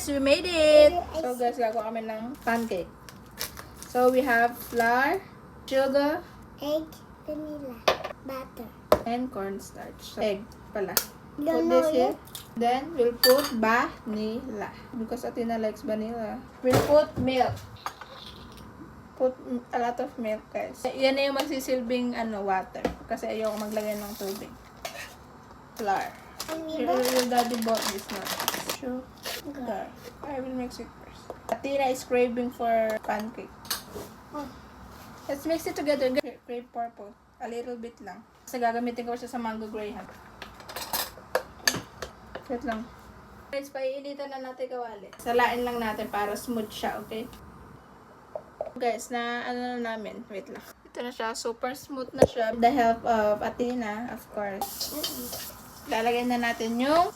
Elise, we made it! So guys, gagawa kami ng pancake. So we have flour, sugar, Egg, vanilla, butter. and cornstarch. So, egg pala. Don't Put know this here. yet. Then we'll put vanilla. Because Athena likes vanilla. We'll put milk. Put a lot of milk, guys. Yan na yung magsisilbing water. Kasi ayoko maglagay ng tubig. Flour. Your daddy bought this now. Sugar. I will mix it first. Athena is craving for pancake. Let's mix it together. Crave purple. A little bit lang. Kasi gagamitin ko siya sa mango graham. Wait lang. Guys, paiinitan na natin kawali. Salain lang natin para smooth siya, okay? Guys, na namin. Wait lang. Ito na siya. Super smooth na siya. With the help of Athena, of course. Lalagyan na natin yung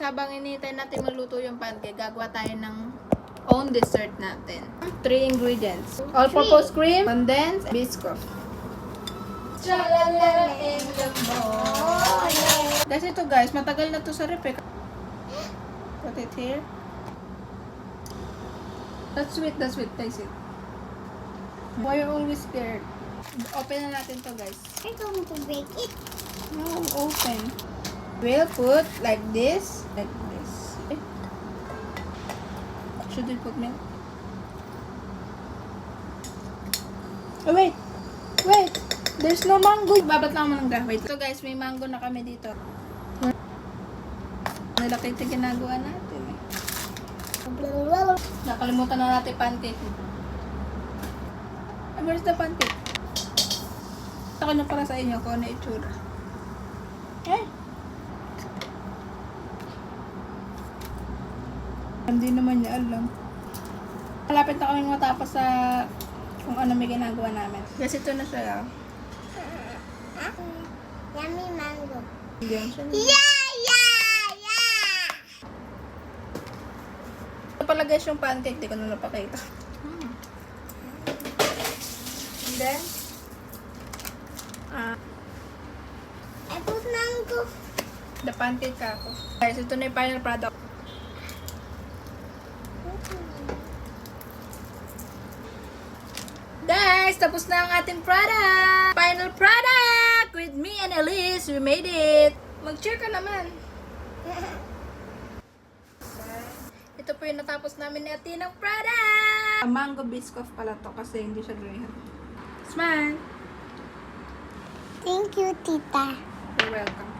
habang inintay natin maluto yung pancake, gagawa tayo ng own dessert natin. 3 ingredients. All-purpose cream, condensed, biscoff. Chalala in the morning. Guys, ito guys, matagal na to sa rep eh. Put it here. That's sweet, taste it. Why are you always scared? Open na natin to guys. I'm going to break it. No, open. We'll put like this. Okay. Should we put milk? Oh, wait. There's no mango. Babat lang mo ng wait. So guys, may mango na kami dito. Nalaki ito ginagawa natin eh. Nakalimutan na natin pancake. Where's the pancake? Ito ko na para sa inyo kung ano itsura. Hindi naman niya alam. Malapit na kaming matapos sa kung ano may ginagawa namin. Kasi ito na siya. Yummy mango. Diyan siya. Yeah! Ito pala guys yung pancake. Di ko na napakita. And then, I put mango. the pancake ako. Guys, ito na yung final product. Guys, tapos na ang ating product! Final product! With me and Elise, we made it! Mag-cheer ka naman! Ito po yung natapos namin ni Athena ng product! Mango biscoff pala to kasi hindi siya graham. Smile! Thank you, Tita. You're welcome.